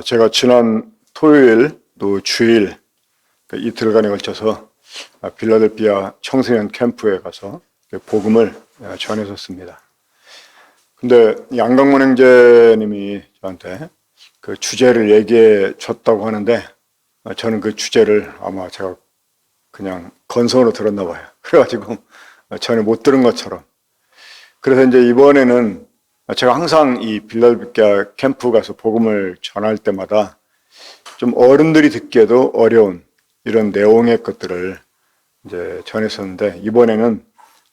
제가 지난 토요일 또 주일 이틀간에 걸쳐서 필라델피아 청소년 캠프에 가서 복음을 전했었습니다. 근데 양강문 형제님이 저한테 그 주제를 얘기해 줬다고 하는데 저는 그 주제를 아마 제가 그냥 건성으로 들었나 봐요. 그래가지고 전혀 못 들은 것처럼. 그래서 이제 이번에는 제가 항상 이 필라델피아 캠프 가서 복음을 전할 때마다 좀 어른들이 듣기에도 어려운 이런 내용의 것들을 이제 전했었는데, 이번에는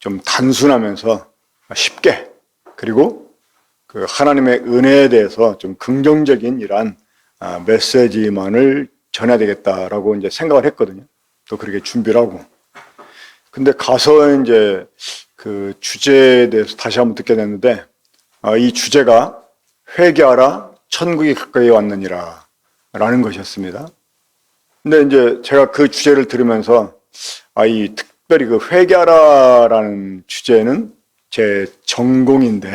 좀 단순하면서 쉽게, 그리고 그 하나님의 은혜에 대해서 좀 긍정적인 이러한 메시지만을 전해야 되겠다라고 이제 생각을 했거든요. 또 그렇게 준비를 하고. 근데 가서 이제 그 주제에 대해서 다시 한번 듣게 됐는데, 이 주제가 회개하라 천국이 가까이 왔느니라 라는 것이었습니다. 근데 이제 제가 그 주제를 들으면서 이 특별히 그 회개하라라는 주제는 제 전공인데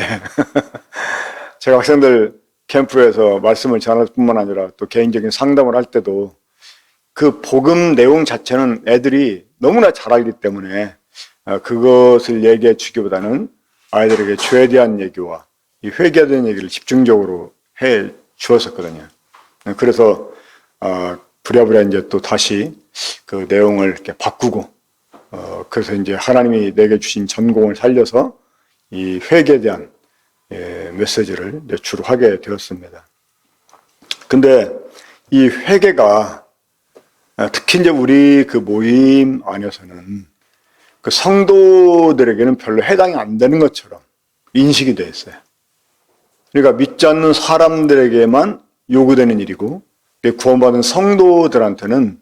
제가 학생들 캠프에서 말씀을 전할 뿐만 아니라 또 개인적인 상담을 할 때도 그 복음 내용 자체는 애들이 너무나 잘 알기 때문에 그것을 얘기해 주기보다는 아이들에게 죄에 대한 얘기와 이 회개에 대한 얘기를 집중적으로 해 주었었거든요. 그래서 부랴부랴 이제 또 다시 그 내용을 이렇게 바꾸고 그래서 이제 하나님이 내게 주신 전공을 살려서 이 회개에 대한 메시지를 이제 주로 하게 되었습니다. 근데 이 회개가 특히 이제 우리 그 모임 안에서는 그 성도들에게는 별로 해당이 안 되는 것처럼 인식이 되어 있어요. 그러니까 믿지 않는 사람들에게만 요구되는 일이고, 구원받은 성도들한테는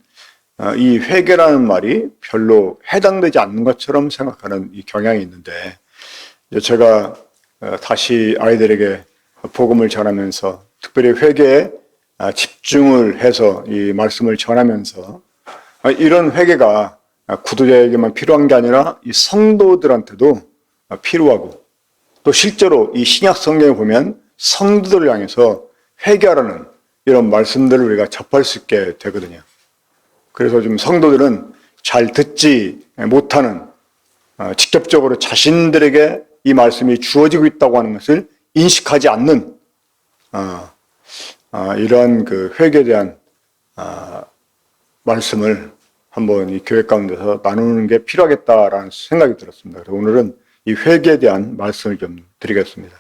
이 회개라는 말이 별로 해당되지 않는 것처럼 생각하는 이 경향이 있는데, 제가 다시 아이들에게 복음을 전하면서 특별히 회개에 집중을 해서 이 말씀을 전하면서 이런 회개가 구도자에게만 필요한 게 아니라 이 성도들한테도 필요하고, 또 실제로 이 신약 성경에 보면 성도들을 향해서 회개하라는 이런 말씀들을 우리가 접할 수 있게 되거든요. 그래서 좀 성도들은 잘 듣지 못하는, 직접적으로 자신들에게 이 말씀이 주어지고 있다고 하는 것을 인식하지 않는 이러한 그 회개에 대한 말씀을 한번 이 교회 가운데서 나누는 게 필요하겠다라는 생각이 들었습니다. 그래서 오늘은 이 회개에 대한 말씀을 좀 드리겠습니다.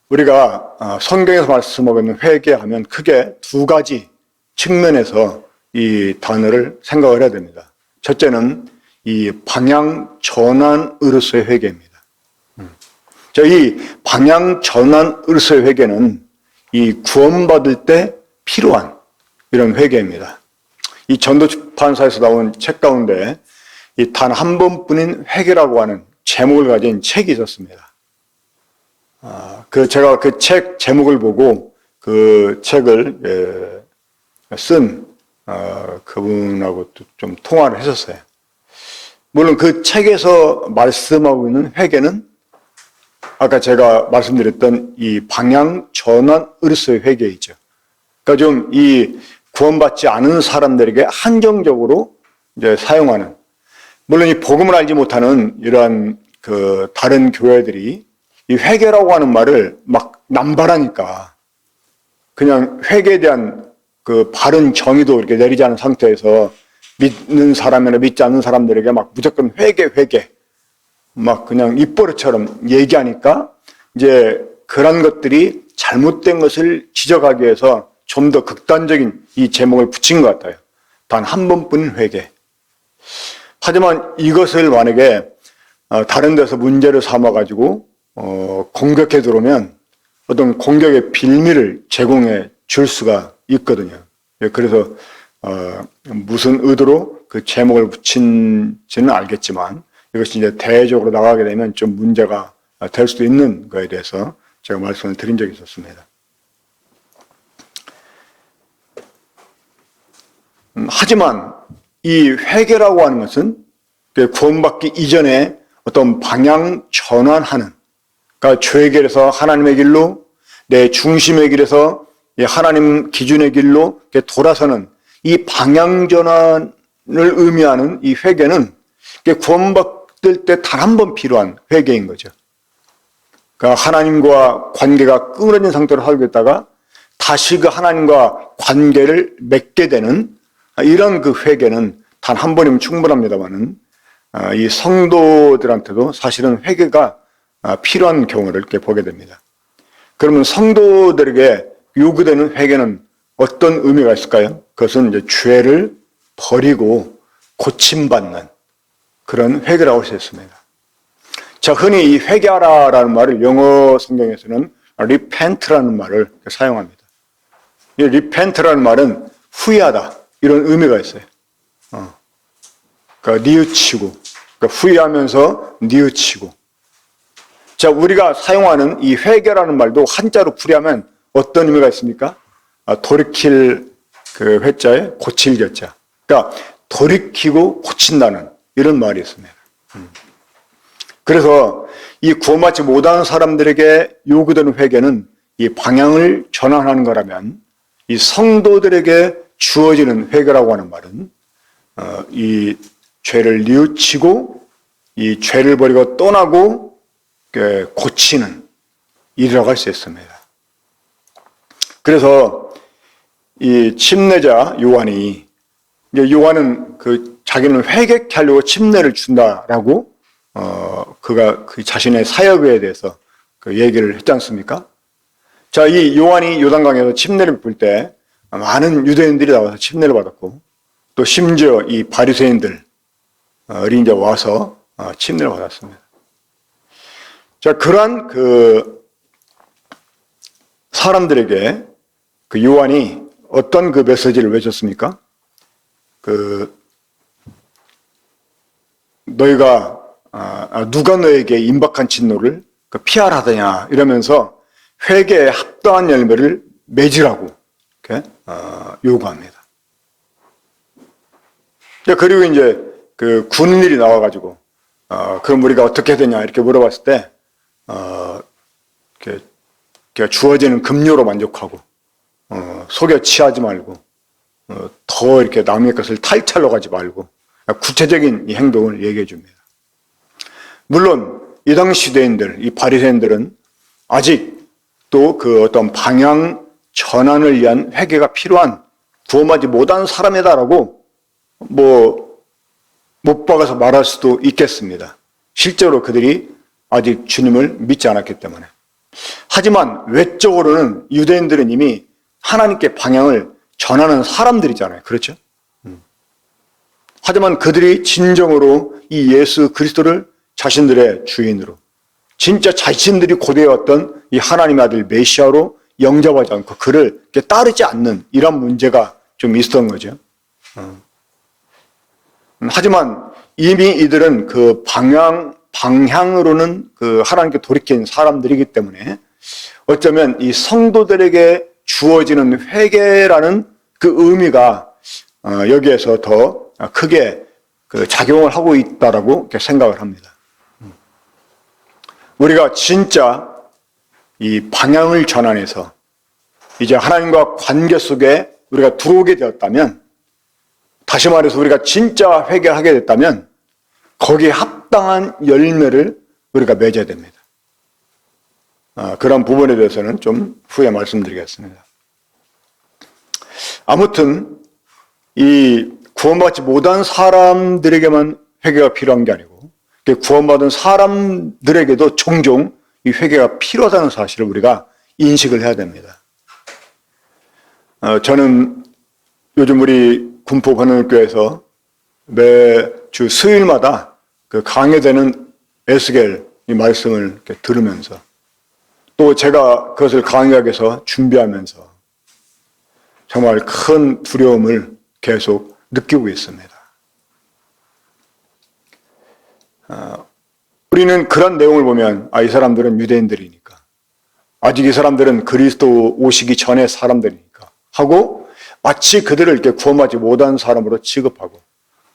우리가 성경에서 말씀하고 있는 회개하면 크게 두 가지 측면에서 이 단어를 생각을 해야 됩니다. 첫째는 이 방향 전환으로서의 회개입니다. 이 방향 전환으로서의 회개는 이 구원받을 때 필요한 이런 회개입니다. 이 전도출판사에서 나온 책 가운데 이 단 한 번뿐인 회개라고 하는 제목을 가진 책이 있었습니다. 제가 그 책 제목을 보고 그 책을 쓴 그분하고 좀 통화를 했었어요. 물론 그 책에서 말씀하고 있는 회개는 아까 제가 말씀드렸던 이 방향 전환으로서의 회개이죠. 그러니까 좀 이 구원받지 않은 사람들에게 한정적으로 이제 사용하는, 물론 이 복음을 알지 못하는 이러한 그 다른 교회들이 이 회개라고 하는 말을 막 남발하니까 그냥 회개에 대한 그 바른 정의도 이렇게 내리지 않은 상태에서 믿는 사람이나 믿지 않는 사람들에게 막 무조건 회개 막 그냥 입버릇처럼 얘기하니까 이제 그런 것들이 잘못된 것을 지적하기 위해서 좀 더 극단적인 이 제목을 붙인 것 같아요. 단 한 번뿐인 회개. 하지만 이것을 만약에 다른 데서 문제를 삼아가지고 공격해 들어오면 어떤 공격의 빌미를 제공해 줄 수가 있거든요. 그래서 무슨 의도로 그 제목을 붙인지는 알겠지만 이것이 이제 대외적으로 나가게 되면 좀 문제가 될 수도 있는 거에 대해서 제가 말씀을 드린 적이 있었습니다. 하지만 이 회개라고 하는 것은 구원받기 이전에 어떤 방향 전환하는, 그러니까 죄의 길에서 하나님의 길로, 내 중심의 길에서 이 하나님 기준의 길로 돌아서는 이 방향 전환을 의미하는 이 회개는 구원받을 때 단 한 번 필요한 회개인 거죠. 그러니까 하나님과 관계가 끊어진 상태로 살고 있다가 다시 그 하나님과 관계를 맺게 되는 이런 그 회개는 단 한 번이면 충분합니다만은 이 성도들한테도 사실은 회개가 필요한 경우를 이렇게 보게 됩니다. 그러면 성도들에게 요구되는 회개는 어떤 의미가 있을까요? 그것은 이제 죄를 버리고 고침받는 그런 회개라고 할 수 있습니다. 자, 흔히 이 회개하라라는 말을 영어 성경에서는 repent라는 말을 사용합니다. 이 repent라는 말은 후회하다 이런 의미가 있어요. 그러니까 뉘우치고, 그러니까 후회하면서 뉘우치고. 자, 우리가 사용하는 이 회개라는 말도 한자로 풀이하면 어떤 의미가 있습니까? 돌이킬 그 회자에 고칠 겨자. 그러니까 돌이키고 고친다는 이런 말이 있습니다. 그래서 이 구원받지 못하는 사람들에게 요구되는 회개는 이 방향을 전환하는 거라면 이 성도들에게 주어지는 회개라고 하는 말은 이 죄를 뉘우치고 이 죄를 버리고 떠나고 고치는 일이라고 할 수 있습니다. 그래서 이 침례자 요한이 요한은 자기는 회개케 하려고 침례를 준다라고 그가 그 자신의 사역에 대해서 얘기를 했지 않습니까? 자, 이 요한이 요단강에서 침례를 볼 때 많은 유대인들이 나와서 침례를 받았고 또 심지어 이 바리새인들이 이제 와서 침례를 받았습니다. 자, 그러한 그 사람들에게 그 요한이 어떤 그 메시지를 외쳤습니까? 너희가 누가 너에게 임박한 진노를 피하라 하더냐 이러면서 회개에 합당한 열매를 맺으라고 이렇게 요구합니다. 그리고 이제 그 군인들이 나와가지고 그럼 우리가 어떻게 해야 되냐 이렇게 물어봤을 때 이렇게 주어지는 급료로 만족하고 속여 취하지 말고 더 이렇게 남의 것을 탈취하러 가지 말고 구체적인 이 행동을 얘기해 줍니다. 물론 이 당시 유대인들, 이 바리새인들은 아직 또 그 어떤 방향 전환을 위한 회개가 필요한 구원하지 못한 사람이다라고 못 박아서 말할 수도 있겠습니다. 실제로 그들이 아직 주님을 믿지 않았기 때문에. 하지만 외적으로는 유대인들은 이미 하나님께 방향을 전하는 사람들이잖아요. 그렇죠? 하지만 그들이 진정으로 이 예수 그리스도를 자신들의 주인으로 진짜 자신들이 고대해왔던 이 하나님의 아들 메시아로 영접하지 않고 그를 따르지 않는 이런 문제가 좀 있었던 거죠. 하지만 이미 이들은 그 방향으로는 그 하나님께 돌이킨 사람들이기 때문에 어쩌면 이 성도들에게 주어지는 회개라는 그 의미가 여기에서 더 크게 그 작용을 하고 있다라고 이렇게 생각을 합니다. 우리가 진짜 이 방향을 전환해서 이제 하나님과 관계 속에 우리가 들어오게 되었다면, 다시 말해서 우리가 진짜 회개하게 됐다면 거기에 합당한 열매를 우리가 맺어야 됩니다. 그런 부분에 대해서는 좀 후에 말씀드리겠습니다. 아무튼 이 구원받지 못한 사람들에게만 회개가 필요한 게 아니고 구원받은 사람들에게도 종종 이 회개가 필요하다는 사실을 우리가 인식을 해야 됩니다. 저는 요즘 우리 군포 번영교회에서 매주 수요일마다 그 강해되는 에스겔 이 말씀을 이렇게 들으면서 또 제가 그것을 강의하기 위해서 준비하면서 정말 큰 두려움을 계속 느끼고 있습니다. 우리는 그런 내용을 보면 이 사람들은 유대인들이니까 아직 이 사람들은 그리스도 오시기 전의 사람들이니까 하고 마치 그들을 이렇게 구원받지 못한 사람으로 취급하고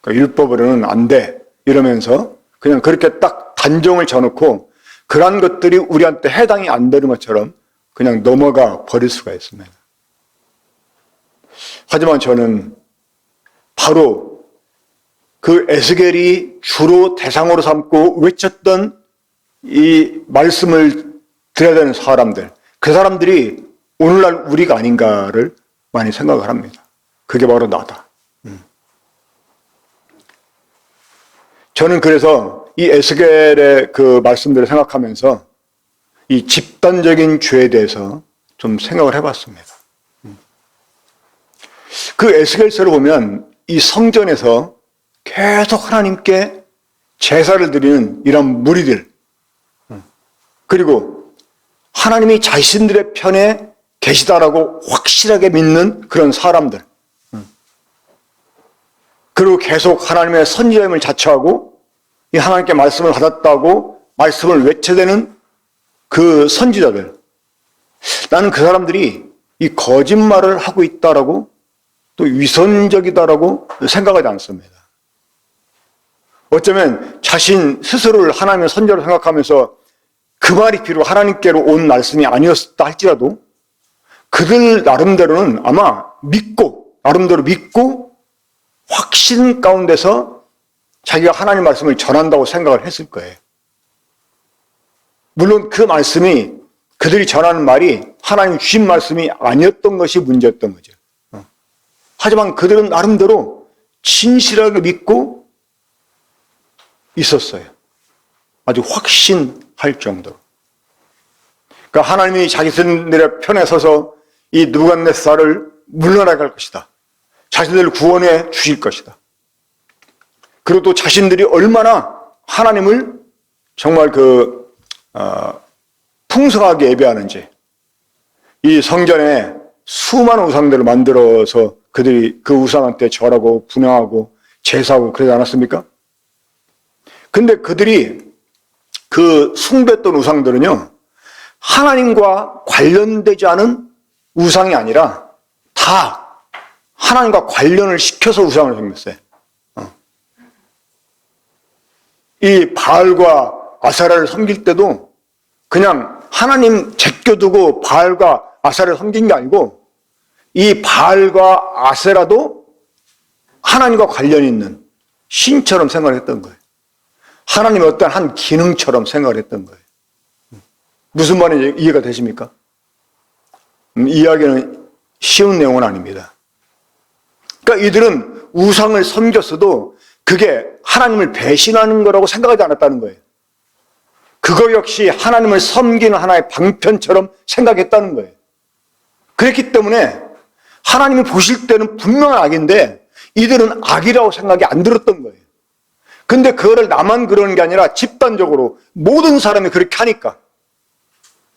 그러니까 율법으로는 안 돼 이러면서 그냥 그렇게 딱 단정을 쳐놓고 그런 것들이 우리한테 해당이 안 되는 것처럼 그냥 넘어가 버릴 수가 있습니다. 하지만 저는 바로 그 에스겔이 주로 대상으로 삼고 외쳤던 이 말씀을 들어야 되는 사람들, 그 사람들이 오늘날 우리가 아닌가를 많이 생각을 합니다. 그게 바로 나다. 저는 그래서 이 에스겔의 그 말씀들을 생각하면서 이 집단적인 죄에 대해서 좀 생각을 해봤습니다. 그 에스겔서를 보면 이 성전에서 계속 하나님께 제사를 드리는 이런 무리들, 그리고 하나님이 자신들의 편에 계시다라고 확실하게 믿는 그런 사람들, 그리고 계속 하나님의 선지자임을 자처하고 이 하나님께 말씀을 받았다고 말씀을 외쳐대는 그 선지자들, 나는 그 사람들이 이 거짓말을 하고 있다라고 또 위선적이다라고 생각하지 않습니다. 어쩌면 자신 스스로를 하나님의 선지자로 생각하면서 그 말이 비록 하나님께로 온 말씀이 아니었다 할지라도 그들 나름대로는 아마 나름대로 믿고 확신 가운데서 자기가 하나님 말씀을 전한다고 생각을 했을 거예요. 물론 그 말씀이 그들이 전하는 말이 하나님 주신 말씀이 아니었던 것이 문제였던 거죠. 하지만 그들은 나름대로 진실하게 믿고 있었어요. 아주 확신할 정도로. 그러니까 하나님이 자기들의 편에 서서 이 느부갓네살을 물러나게 할 것이다. 자신들을 구원해 주실 것이다. 그리고 또 자신들이 얼마나 하나님을 정말 풍성하게 예배하는지, 이 성전에 수많은 우상들을 만들어서 그들이 그 우상한테 절하고 분향하고 제사하고 그러지 않았습니까? 근데 그들이 그 숭배했던 우상들은요, 하나님과 관련되지 않은 우상이 아니라 다 하나님과 관련을 시켜서 우상을 섬겼어요. 이 바알과 아세라를 섬길 때도 그냥 하나님 제껴두고 바알과 아세라를 섬긴 게 아니고 이 바알과 아세라도 하나님과 관련이 있는 신처럼 생각을 했던 거예요. 하나님의 어떤 한 기능처럼 생각을 했던 거예요. 무슨 말인지 이해가 되십니까? 이야기는 쉬운 내용은 아닙니다. 그러니까 이들은 우상을 섬겼어도 그게 하나님을 배신하는 거라고 생각하지 않았다는 거예요. 그거 역시 하나님을 섬기는 하나의 방편처럼 생각했다는 거예요. 그랬기 때문에 하나님이 보실 때는 분명한 악인데 이들은 악이라고 생각이 안 들었던 거예요. 근데 그거를 나만 그러는 게 아니라 집단적으로 모든 사람이 그렇게 하니까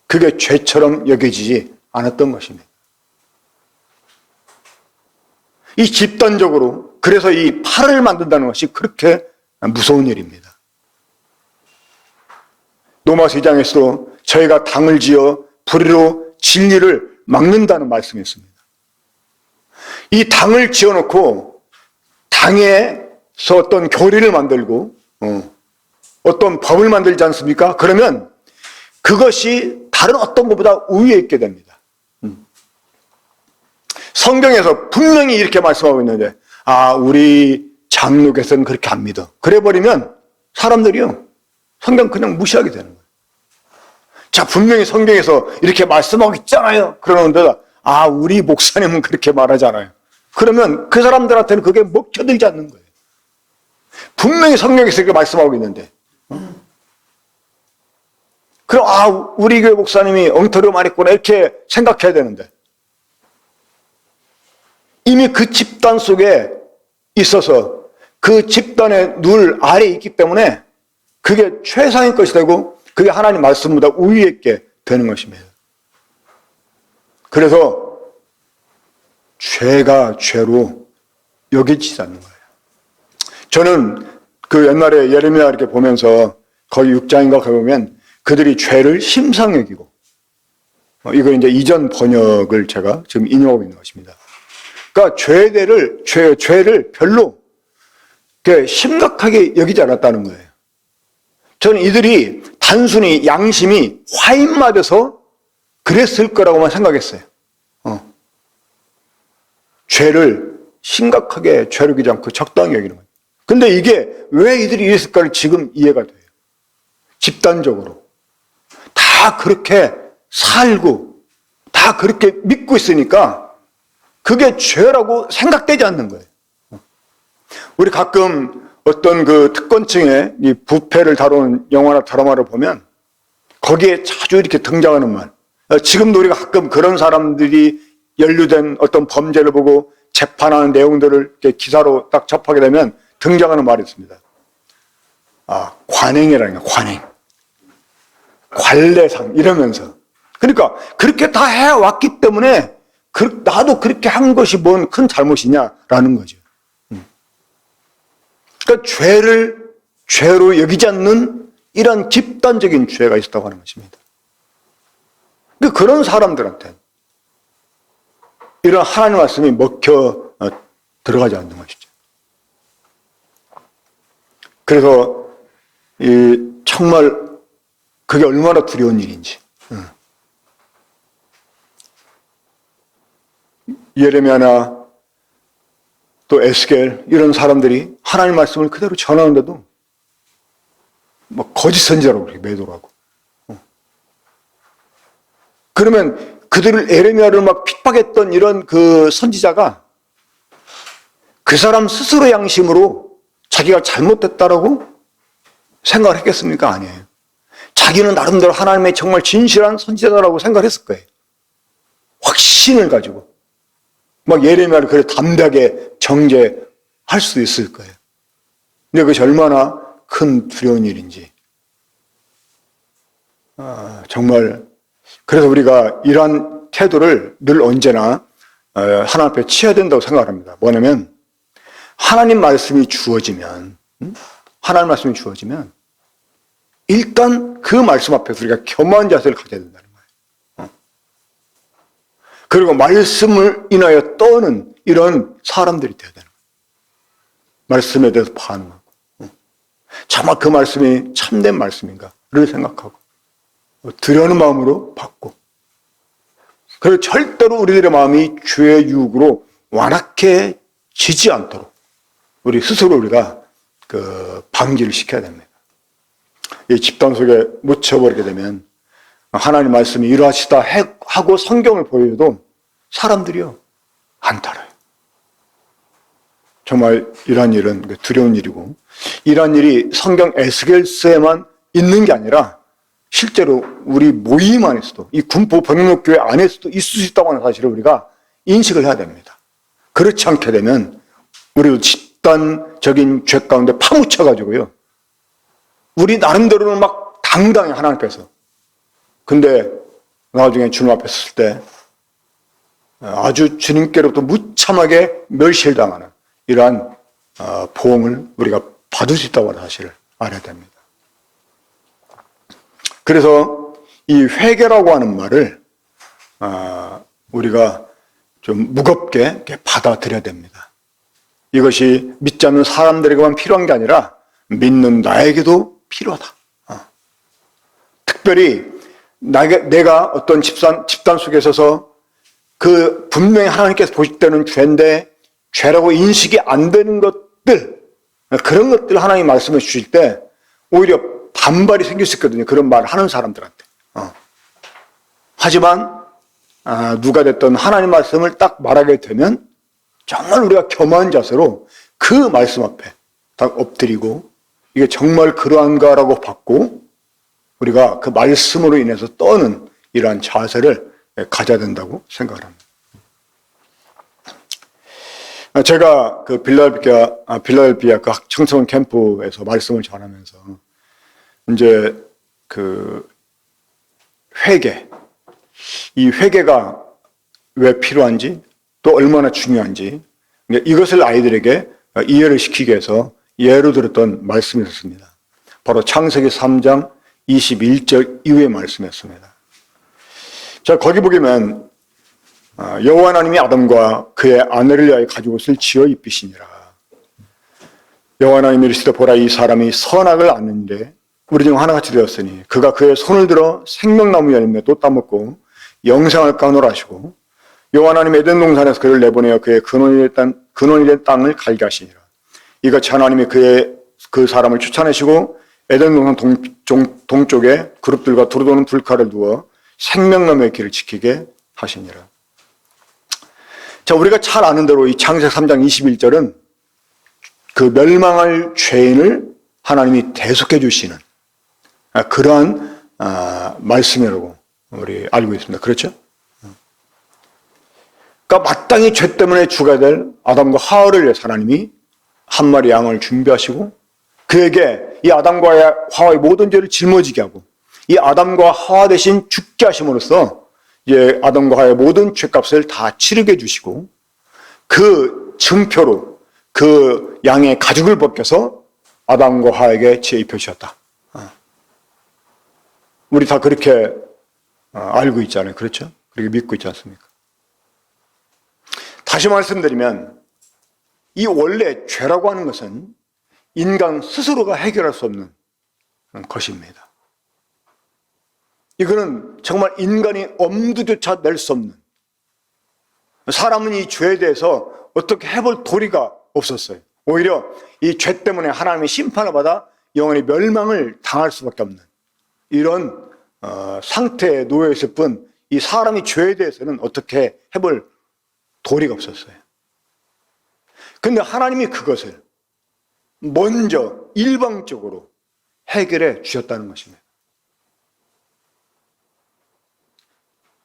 그게 죄처럼 여겨지지 않았던 것입니다. 이 집단적으로, 그래서 이 팔을 만든다는 것이 그렇게 무서운 일입니다. 로마서 2장에서도 저희가 당을 지어 불의로 진리를 막는다는 말씀이 있습니다. 이 당을 지어놓고 당에서 어떤 교리를 만들고 어떤 법을 만들지 않습니까? 그러면 그것이 다른 어떤 것보다 우위에 있게 됩니다. 성경에서 분명히 이렇게 말씀하고 있는데 우리 장로께서는 그렇게 안 믿어. 그래버리면 사람들이요, 성경 그냥 무시하게 되는 거예요. 자, 분명히 성경에서 이렇게 말씀하고 있잖아요. 그러는데 우리 목사님은 그렇게 말하잖아요. 그러면 그 사람들한테는 그게 먹혀들지 않는 거예요. 분명히 성경에서 이렇게 말씀하고 있는데 그럼 우리 교회 목사님이 엉터리로 말했구나 이렇게 생각해야 되는데 이미 그 집단 속에 있어서 그 집단의 눌 아래에 있기 때문에 그게 최상의 것이 되고 그게 하나님 말씀보다 우위에 있게 되는 것입니다. 그래서 죄가 죄로 여겨지지 않는 거예요. 저는 그 옛날에 예레미야 이렇게 보면서 거기 6장인가 가보면 그들이 죄를 심상 여기고, 이거 이제 이전 번역을 제가 지금 인용하고 있는 것입니다. 그러니까 죄를 별로 심각하게 여기지 않았다는 거예요. 저는 이들이 단순히 양심이 화인맞아서 그랬을 거라고만 생각했어요. 죄를 심각하게 죄를 여기지 않고 적당히 여기는 거예요. 근데 이게 왜 이들이 이랬을까를 지금 이해가 돼요. 집단적으로. 다 그렇게 살고 다 그렇게 믿고 있으니까 그게 죄라고 생각되지 않는 거예요. 우리 가끔 어떤 그 특권층의 이 부패를 다루는 영화나 드라마를 보면 거기에 자주 이렇게 등장하는 말. 지금도 우리가 가끔 그런 사람들이 연루된 어떤 범죄를 보고 재판하는 내용들을 이렇게 기사로 딱 접하게 되면 등장하는 말이 있습니다. 관행이라는 거예요, 관행. 관례상, 이러면서. 그러니까 그렇게 다 해왔기 때문에 나도 그렇게 한 것이 뭔 큰 잘못이냐라는 거죠. 그러니까 죄를 죄로 여기지 않는 이런 집단적인 죄가 있었다고 하는 것입니다. 근데 그런 사람들한테 이런 하나님 말씀이 먹혀 들어가지 않는 것이죠. 그래서 정말 그게 얼마나 두려운 일인지. 예레미야나 또 에스겔 이런 사람들이 하나님 말씀을 그대로 전하는데도 뭐 거짓 선지자라고 그렇게 매도를 하고. 그러면 그들을 예레미야를 막 핍박했던 이런 그 선지자가 그 사람 스스로 양심으로 자기가 잘못됐다라고 생각을 했겠습니까? 아니에요. 자기는 나름대로 하나님의 정말 진실한 선지자라고 생각을 했을 거예요. 확신을 가지고 막 예레미야를 그래 담대하게 정죄할 수도 있을 거예요. 근데 그것이 얼마나 큰 두려운 일인지. 정말 그래서 우리가 이러한 태도를 늘 언제나 하나님 앞에 취해야 된다고 생각합니다. 뭐냐면 하나님 말씀이 주어지면 일단 그 말씀 앞에서 우리가 겸허한 자세를 가져야 된다는 거예요. 그리고 말씀을 인하여 떠는 이런 사람들이 되어야 되는 거예요. 말씀에 대해서 반응하고 정말 그 말씀이 참된 말씀인가를 생각하고 들여는 마음으로 받고 그리고 절대로 우리들의 마음이 죄의 유혹으로 완악해지지 않도록 우리 스스로 우리가 그 방지를 시켜야 됩니다. 이 집단 속에 묻혀버리게 되면 하나님 말씀이 이러하시다 하고 성경을 보여도 사람들이요 안 따라요. 정말 이러한 일은 두려운 일이고 이러한 일이 성경 에스겔서에만 있는 게 아니라 실제로 우리 모임 안에서도 이 군포 번영록교회 안에서도 있을 수 있다고 하는 사실을 우리가 인식을 해야 됩니다. 그렇지 않게 되면 우리도 집단적인 죄 가운데 파묻혀가지고요 우리 나름대로는 막 당당해 하나님 앞에서. 근데 나중에 주님 앞에 섰을 때 아주 주님께로부터 무참하게 멸시를 당하는 이러한 보응을 우리가 받을 수 있다고 하는 사실을 알아야 됩니다. 그래서 이 회개라고 하는 말을 우리가 좀 무겁게 받아들여야 됩니다. 이것이 믿지 않는 사람들에게만 필요한 게 아니라 믿는 나에게도 필요하다. 특별히 내가 어떤 집단 속에 있어서 그 분명히 하나님께서 보실 때는 죄인데 죄라고 인식이 안 되는 것들 그런 것들 하나님 말씀해 주실 때 오히려 반발이 생길 수 있거든요. 그런 말을 하는 사람들한테. 하지만 누가 됐든 하나님 말씀을 딱 말하게 되면 정말 우리가 겸허한 자세로 그 말씀 앞에 딱 엎드리고 이게 정말 그러한가라고 받고 우리가 그 말씀으로 인해서 떠는 이러한 자세를 가져야 된다고 생각을 합니다. 제가 그 빌라델피아 그 청소년 캠프에서 말씀을 전하면서 이제 그 이 회개가 왜 필요한지 또 얼마나 중요한지 이것을 아이들에게 이해를 시키기 위해서 예로 들었던 말씀이 있었습니다. 바로 창세기 3장 21절 이후의 말씀이었습니다. 자, 거기 보면 여호와 하나님이 아담과 그의 아내를 위하여 가죽 옷을 지어 입히시니라. 여호와 하나님이 이르시되 보라 이 사람이 선악을 아는데 우리 중 하나같이 되었으니 그가 그의 손을 들어 생명나무 열매 또 따먹고 영생을 까노라 하시고 여호와 하나님 에덴 동산에서 그를 내보내어 그의 근원이 된 땅을 갈게 하시니라. 이같이 하나님이 그 사람을 쫓아내시고 에덴 동산 동쪽에 그룹들과 두루도는 불칼을 두어 생명나무의 길을 지키게 하시니라. 자, 우리가 잘 아는 대로 이 창세기 3장 21절은 그 멸망할 죄인을 하나님이 대속해 주시는 그러한 말씀이라고 우리 알고 있습니다. 그렇죠? 그러니까 마땅히 죄 때문에 죽어야 될 아담과 하와를 위해서 하나님이 한 마리 양을 준비하시고 그에게 이 아담과 하와의 모든 죄를 짊어지게 하고 이 아담과 하와 대신 죽게 하심으로써 이제 아담과 하와의 모든 죄값을 다 치르게 해주시고 그 증표로 그 양의 가죽을 벗겨서 아담과 하와에게 지혜 입혀주셨다. 우리 다 그렇게 알고 있잖아요. 그렇죠? 그렇게 믿고 있지 않습니까? 다시 말씀드리면 이 원래 죄라고 하는 것은 인간 스스로가 해결할 수 없는 것입니다. 이거는 정말 인간이 엄두조차 낼 수 없는, 사람은 이 죄에 대해서 어떻게 해볼 도리가 없었어요. 오히려 이 죄 때문에 하나님의 심판을 받아 영원히 멸망을 당할 수밖에 없는 이런 상태에 놓여 있을 뿐 이 사람이 죄에 대해서는 어떻게 해볼 도리가 없었어요. 근데 하나님이 그것을 먼저 일방적으로 해결해 주셨다는 것입니다.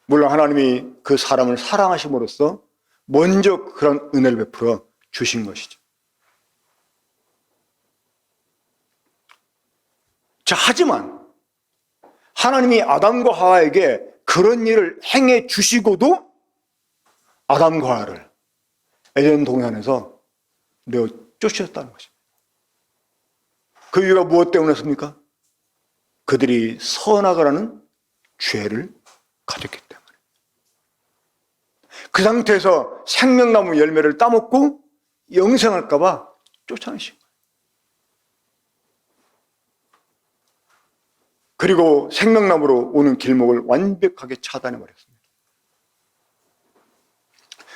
물론 하나님이 그 사람을 사랑하심으로써 먼저 그런 은혜를 베풀어 주신 것이죠. 자, 하지만 하나님이 아담과 하와에게 그런 일을 행해 주시고도 아담과 하와를 에덴 동산에서 내어 쫓으셨다는 것입니다. 그 이유가 무엇 때문이었습니까? 그들이 선악을 하는 죄를 가졌기 때문에. 그 상태에서 생명나무 열매를 따먹고 영생할까 봐 쫓아내신 거예요. 그리고 생명나무로 오는 길목을 완벽하게 차단해 버렸습니다.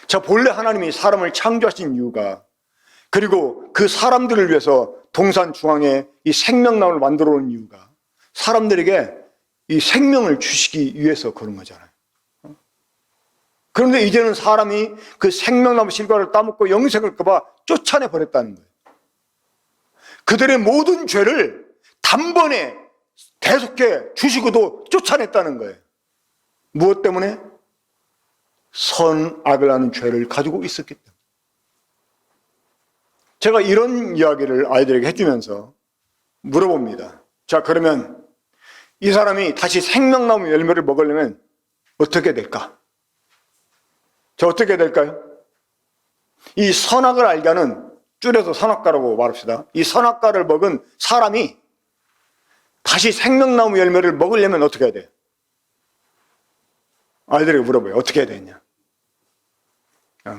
자, 본래 하나님이 사람을 창조하신 이유가, 그리고 그 사람들을 위해서 동산 중앙에 이 생명나무를 만들어 놓은 이유가 사람들에게 이 생명을 주시기 위해서 그런 거잖아요. 그런데 이제는 사람이 그 생명나무 실과를 따먹고 영생할까 봐 쫓아내 버렸다는 거예요. 그들의 모든 죄를 단번에 대속해 주시고도 쫓아냈다는 거예요. 무엇 때문에? 선악을 하는 죄를 가지고 있었기 때문에. 제가 이런 이야기를 아이들에게 해주면서 물어봅니다. 자, 그러면 이 사람이 다시 생명나무 열매를 먹으려면 어떻게 될까? 자, 어떻게 될까요? 이 선악을 알게 하는, 줄여서 선악과라고 말합시다. 이 선악과를 먹은 사람이 다시 생명나무 열매를 먹으려면 어떻게 해야 돼요? 아이들에게 물어봐요. 어떻게 해야 되냐?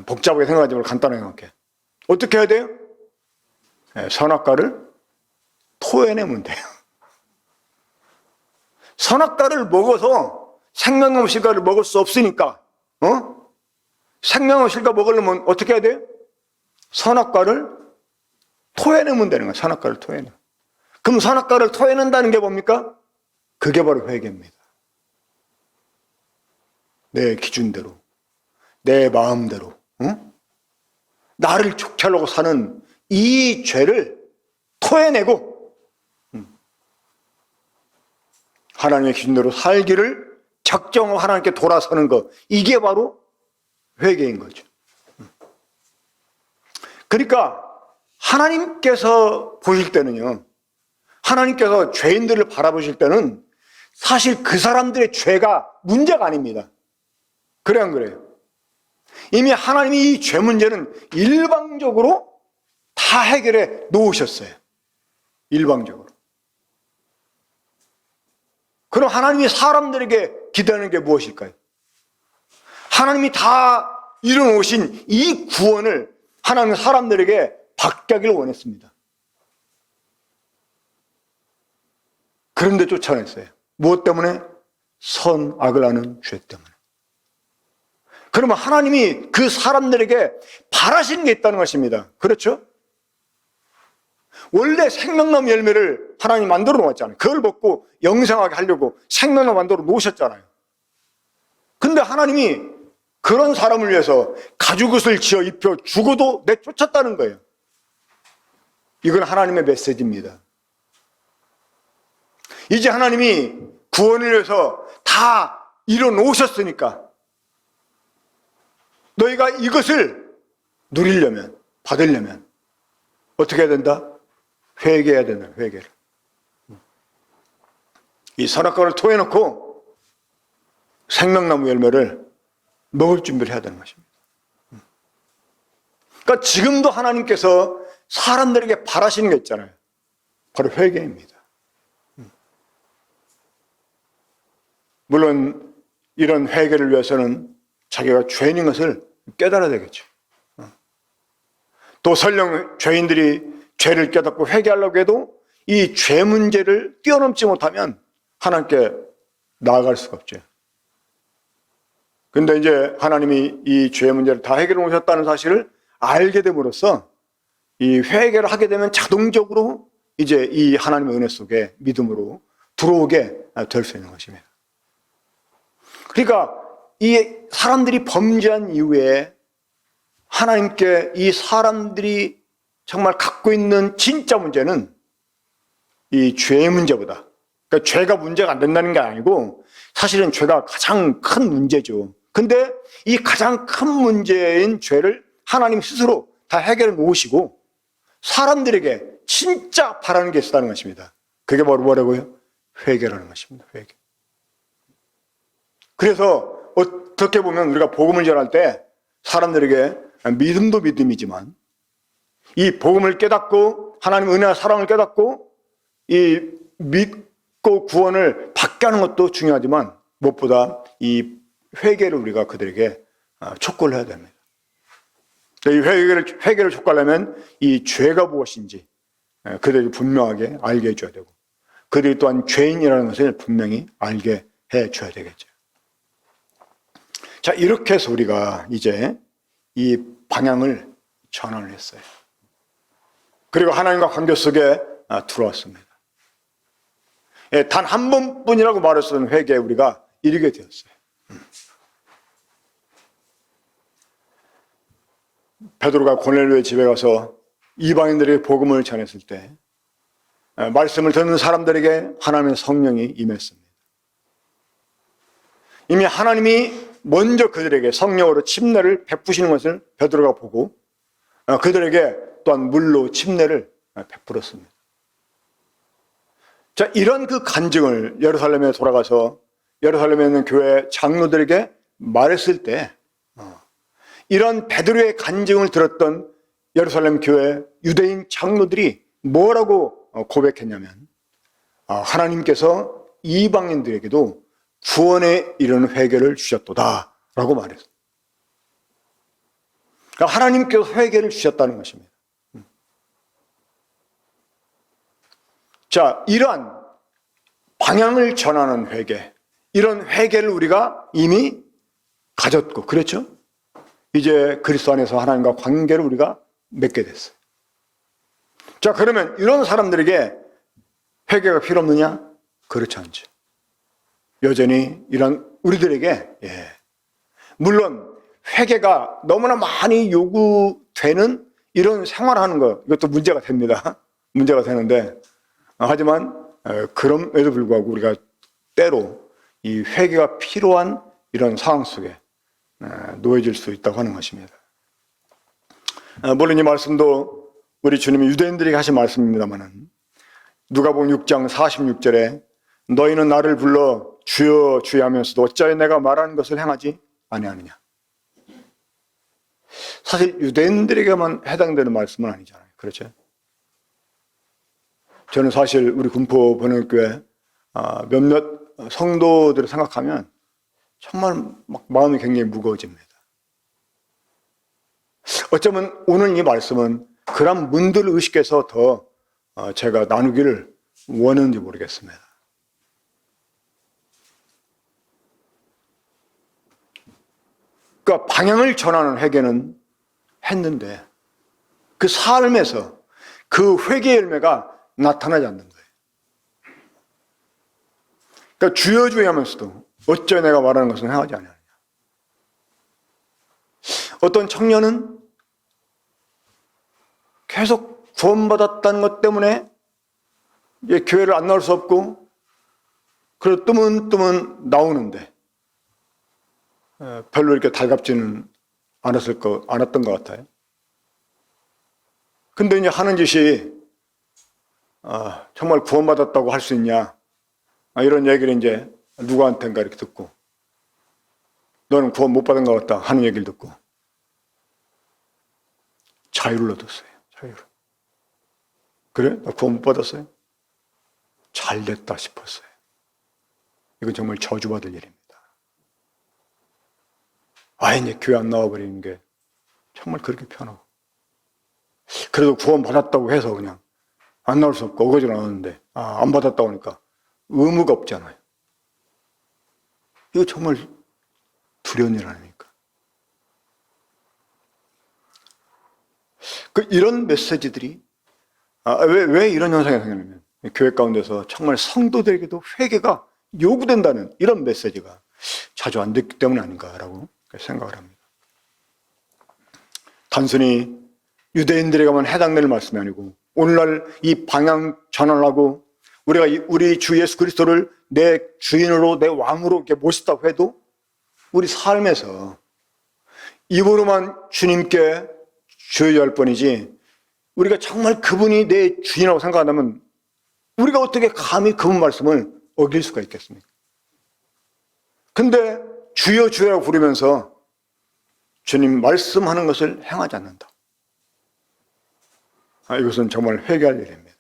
복잡하게 생각하지 말고 간단하게 생각해. 어떻게 해야 돼요? 선악과를 토해내면 돼요. 선악과를 먹어서 생명나무 실과를 먹을 수 없으니까, 생명나무 실과 먹으려면 어떻게 해야 돼요? 선악과를 토해내면 되는 거예요. 선악과를 토해내. 그럼 선악과를 토해낸다는 게 뭡니까? 그게 바로 회개입니다. 내 기준대로, 내 마음대로, 나를 좋게 하려고 사는 이 죄를 토해내고 하나님의 기준대로 살기를 작정하고 하나님께 돌아서는 것, 이게 바로 회개인 거죠. 그러니까 하나님께서 보실 때는요, 하나님께서 죄인들을 바라보실 때는 사실 그 사람들의 죄가 문제가 아닙니다. 그래 안 그래요? 이미 하나님이 이 죄 문제는 일방적으로 다 해결해 놓으셨어요. 일방적으로. 그럼 하나님이 사람들에게 기대하는 게 무엇일까요? 하나님이 다 이뤄놓으신 이 구원을 하나님은 사람들에게 받게 하기를 원했습니다. 그런데 쫓아냈어요. 무엇 때문에? 선악을 하는 죄 때문에. 그러면 하나님이 그 사람들에게 바라시는 게 있다는 것입니다. 그렇죠? 원래 생명나무 열매를 하나님 만들어 놓았잖아요. 그걸 먹고 영생하게 하려고 생명나무 만들어 놓으셨잖아요. 근데 하나님이 그런 사람을 위해서 가죽옷을 지어 입혀 죽어도 내쫓았다는 거예요. 이건 하나님의 메시지입니다. 이제 하나님이 구원을 위해서 다 이뤄 놓으셨으니까 너희가 이것을 누리려면, 받으려면 어떻게 해야 된다? 회개해야 된다. 회개를. 이 선악과를 토해놓고 생명나무 열매를 먹을 준비를 해야 되는 것입니다. 그러니까 지금도 하나님께서 사람들에게 바라시는 게 있잖아요. 바로 회개입니다. 물론 이런 회개를 위해서는 자기가 죄인인 것을 깨달아야 되겠죠. 또 설령 죄인들이 죄를 깨닫고 회개하려고 해도 이 죄 문제를 뛰어넘지 못하면 하나님께 나아갈 수가 없죠. 근데 이제 하나님이 이 죄 문제를 다 해결해 놓으셨다는 사실을 알게 됨으로써 이 회개를 하게 되면 자동적으로 이제 이 하나님의 은혜 속에 믿음으로 들어오게 될 수 있는 것입니다. 그러니까 이 사람들이 범죄한 이후에 하나님께 이 사람들이 정말 갖고 있는 진짜 문제는 이 죄의 문제보다, 그러니까 죄가 문제가 안 된다는 게 아니고 사실은 죄가 가장 큰 문제죠. 근데 이 가장 큰 문제인 죄를 하나님 스스로 다 해결해 놓으시고 사람들에게 진짜 바라는 게 있다는 것입니다. 그게 바로 뭐라고요? 회개라는 것입니다. 회개. 그래서 어떻게 보면 우리가 복음을 전할 때 사람들에게 믿음도 믿음이지만 이 복음을 깨닫고 하나님의 은혜와 사랑을 깨닫고 이 믿고 구원을 받게 하는 것도 중요하지만 무엇보다 이 회개를 우리가 그들에게 촉구를 해야 됩니다. 이 회개를 촉구하려면 이 죄가 무엇인지 그들이 분명하게 알게 해줘야 되고 그들이 또한 죄인이라는 것을 분명히 알게 해줘야 되겠죠. 자, 이렇게 해서 우리가 이제 이 방향을 전환을 했어요. 그리고 하나님과 관계 속에 들어왔습니다. 단 한 번뿐이라고 말했던 회개에 우리가 이르게 되었어요. 베드로가 고넬료의 집에 가서 이방인들에게 복음을 전했을 때 말씀을 듣는 사람들에게 하나님의 성령이 임했습니다. 이미 하나님이 먼저 그들에게 성령으로 침례를 베푸시는 것을 베드로가 보고 그들에게 또한 물로 침례를 베풀었습니다. 자, 이런 그 간증을 예루살렘에 돌아가서 예루살렘에 있는 교회 장로들에게 말했을 때 이런 베드로의 간증을 들었던 예루살렘 교회 유대인 장로들이 뭐라고 고백했냐면 하나님께서 이방인들에게도 구원에 이르는 회개를 주셨도다 라고 말했어요. 그러니까 하나님께서 회개를 주셨다는 것입니다. 자, 이러한 방향을 전하는 회개, 이런 회개를 우리가 이미 가졌고, 그렇죠? 이제 그리스도 안에서 하나님과 관계를 우리가 맺게 됐어요. 자, 그러면 이런 사람들에게 회개가 필요 없느냐? 그렇지 않죠. 여전히 이런 우리들에게 물론 회개가 너무나 많이 요구되는 이런 생활하는 거, 이것도 문제가 됩니다. 문제가 되는데 하지만 그럼에도 불구하고 우리가 때로 이 회개가 필요한 이런 상황 속에 놓여질 수 있다고 하는 것입니다. 물론 이 말씀도 우리 주님이 유대인들에게 하신 말씀입니다만 누가복음 6장 46절에 너희는 나를 불러 주여 주여 하면서도 어찌하여 내가 말하는 것을 행하지 아니하느냐. 사실 유대인들에게만 해당되는 말씀은 아니잖아요. 그렇죠? 저는 사실 우리 군포 번영교회 몇몇 성도들을 생각하면 정말 막 마음이 굉장히 무거워집니다. 어쩌면 오늘 이 말씀은 그런 문들을 의식해서 더 제가 나누기를 원하는지 모르겠습니다. 그러니까 방향을 전하는 회개는 했는데 그 삶에서 그 회개의 열매가 나타나지 않는 거예요. 그러니까 주여 주여 하면서도 어째 내가 말하는 것은 행하지 않느냐. 어떤 청년은 계속 구원받았다는 것 때문에 교회를 안 나올 수 없고 그래도 뜨문뜨문 나오는데 별로 이렇게 달갑지는 않았던 것 같아요. 근데 이제 하는 짓이 정말 구원받았다고 할 수 있냐 이런 얘기를 이제 누구한테인가 이렇게 듣고 너는 구원 못 받은 것 같다 하는 얘기를 듣고 자유를 얻었어요. 자유를. 그래? 나 구원 못 받았어요? 잘 됐다 싶었어요. 이건 정말 저주받을 일입니다. 이제 교회 안 나와버리는 게 정말 그렇게 편하고 그래도 구원 받았다고 해서 그냥 안 나올 수 없고 어거지 나왔는데 안 받았다고 하니까 의무가 없잖아요. 이거 정말 두려운 일 아닙니까? 이런 메시지들이 왜 이런 현상이 생기냐면 교회 가운데서 정말 성도들에게도 회개가 요구된다는 이런 메시지가 자주 안 듣기 때문 아닌가라고 생각을 합니다. 단순히 유대인들에게만 해당되는 말씀이 아니고 오늘날 이 방향 전환하고 우리가 우리 주 예수 그리스도를 내 주인으로 내 왕으로 이렇게 모셨다고 해도 우리 삶에서 입으로만 주님께 주여할 뿐이지 우리가 정말 그분이 내 주인이라고 생각한다면 우리가 어떻게 감히 그분 말씀을 어길 수가 있겠습니까? 근데 주여 주여라고 부르면서 주님 말씀하는 것을 행하지 않는다. 이것은 정말 회개할 일입니다.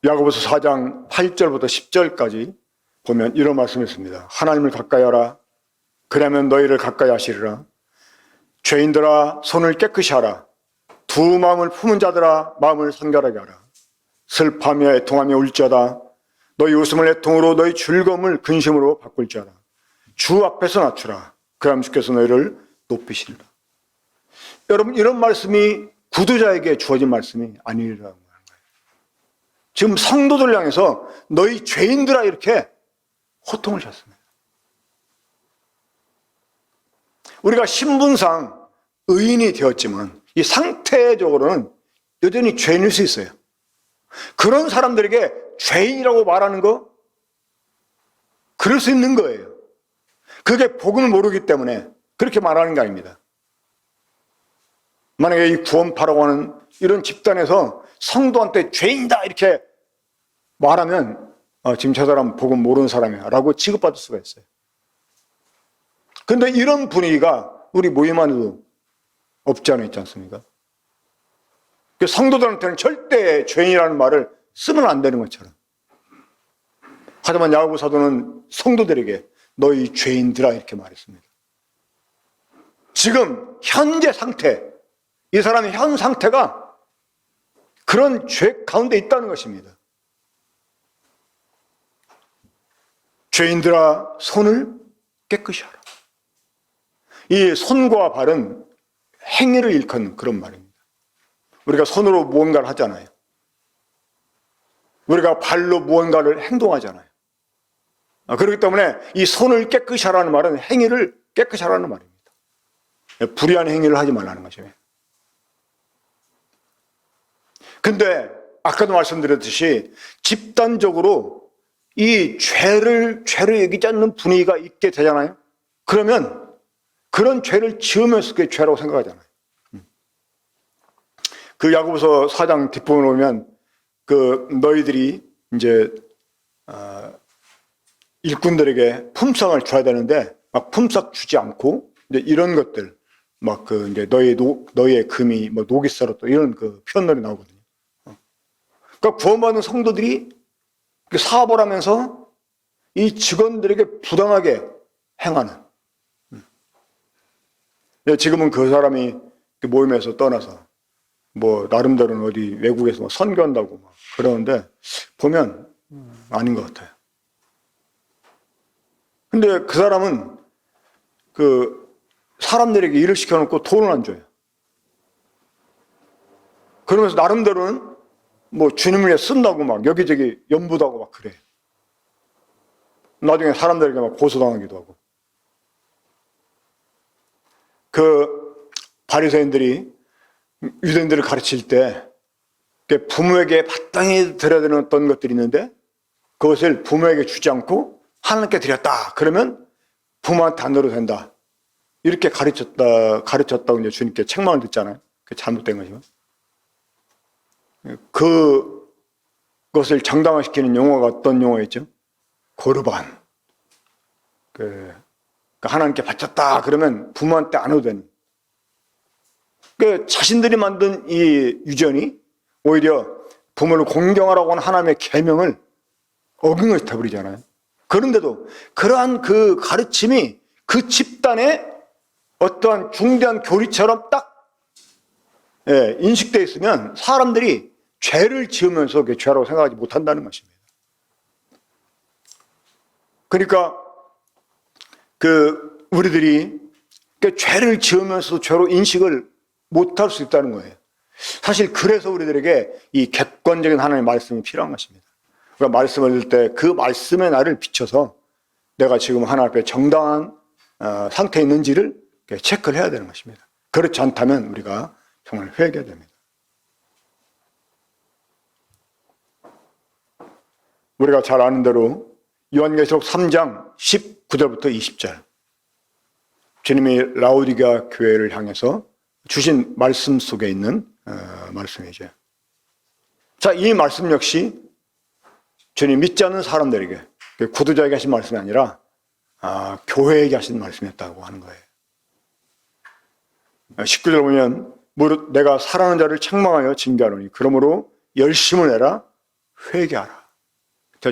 야고보서 4장 8절부터 10절까지 보면 이런 말씀이 있습니다. 하나님을 가까이 하라. 그러면 너희를 가까이 하시리라. 죄인들아 손을 깨끗이 하라. 두 마음을 품은 자들아 마음을 성결하게 하라. 슬퍼하며 애통하며 울지어다. 너희 웃음을 애통으로 너희 즐거움을 근심으로 바꿀지어다. 주 앞에서 낮추라. 그럼 주께서 너희를 높이시리라. 여러분 이런 말씀이 구두자에게 주어진 말씀이 아니라는 거예요. 지금 성도들을 향해서 너희 죄인들아 이렇게 호통을 쳤습니다. 우리가 신분상 의인이 되었지만 이 상태적으로는 여전히 죄인일 수 있어요. 그런 사람들에게 죄인이라고 말하는 거 그럴 수 있는 거예요. 그게 복음을 모르기 때문에 그렇게 말하는 게 아닙니다. 만약에 이 구원파라고 하는 이런 집단에서 성도한테 죄인이다 이렇게 말하면 지금 저 사람 복음 모르는 사람이야 라고 취급받을 수가 있어요. 근데 이런 분위기가 우리 모임 안에도 없지 않아 있지 않습니까? 성도들한테는 절대 죄인이라는 말을 쓰면 안 되는 것처럼. 하지만 야고보 사도는 성도들에게 너희 죄인들아 이렇게 말했습니다. 지금 현재 상태, 이 사람의 현 상태가 그런 죄 가운데 있다는 것입니다. 죄인들아 손을 깨끗이 하라. 이 손과 발은 행위를 일컫는 그런 말입니다. 우리가 손으로 무언가를 하잖아요. 우리가 발로 무언가를 행동하잖아요. 그렇기 때문에 이 손을 깨끗이 하라는 말은 행위를 깨끗이 하라는 말입니다. 불의한 행위를 하지 말라는 것이에요. 근데 아까도 말씀드렸듯이 집단적으로 이 죄를 여기지 않는 분위기가 있게 되잖아요. 그러면 그런 죄를 지으면서 그게 죄라고 생각하잖아요. 그 야고보서 4장 뒷부분을 보면 그 너희들이 이제 일꾼들에게 품삯을 줘야 되는데 막 품삯 주지 않고 이제 이런 것들 막 그 이제 너희의 금이 뭐 녹이 썰었다 이런 그 표현들이 나오거든요. 그러니까 구원받은 성도들이 사업을 하면서 이 직원들에게 부당하게 행하는. 지금은 그 사람이 모임에서 떠나서 뭐 나름대로는 어디 외국에서 뭐 선교한다고 막 그러는데 보면 아닌 것 같아요. 근데 그 사람은 그 사람들에게 일을 시켜놓고 돈을 안 줘요. 그러면서 나름대로는 뭐 주님을 위해 쓴다고 막 여기저기 연부다고 막 그래. 나중에 사람들에게 막 고소당하기도 하고. 그 바리새인들이 유대인들을 가르칠 때 부모에게 마땅히 드려야 되는 어떤 것들이 있는데 그것을 부모에게 주지 않고 하나님께 드렸다. 그러면 부모한테 안 넣어도 된다. 이렇게 가르쳤다고 이제 주님께 책망을 듣잖아요. 그게 잘못된 거지만. 그것을 정당화시키는 용어가 어떤 용어였죠? 고르반. 하나님께 바쳤다. 그러면 부모한테 안 해도 되는. 자신들이 만든 이 유전이 오히려 부모를 공경하라고 하는 하나님의 계명을 어긴 것이 되어버리잖아요. 그런데도 그러한 그 가르침이 그 집단의 어떠한 중대한 교리처럼 딱 인식되어 있으면 사람들이 죄를 지으면서 그게 죄라고 생각하지 못한다는 것입니다. 그러니까 우리들이 죄를 지으면서 죄로 인식을 못할 수 있다는 거예요. 사실 그래서 우리들에게 이 객관적인 하나님의 말씀이 필요한 것입니다. 우리가 말씀을 읽을 때 그 말씀의 나를 비춰서 내가 지금 하나님 앞에 정당한 상태에 있는지를 체크를 해야 되는 것입니다. 그렇지 않다면 우리가 정말 회개해야 됩니다. 우리가 잘 아는 대로 요한계시록 3장 19절부터 20절 주님이 라오디게아 교회를 향해서 주신 말씀 속에 있는 말씀이죠. 자, 이 말씀 역시 주님 믿지 않는 사람들에게 구두자에게 하신 말씀이 아니라 교회에게 하신 말씀이었다고 하는 거예요. 19절 보면 무릇 내가 사랑하는 자를 책망하여 징계하노니 그러므로 열심을 내라 회개하라.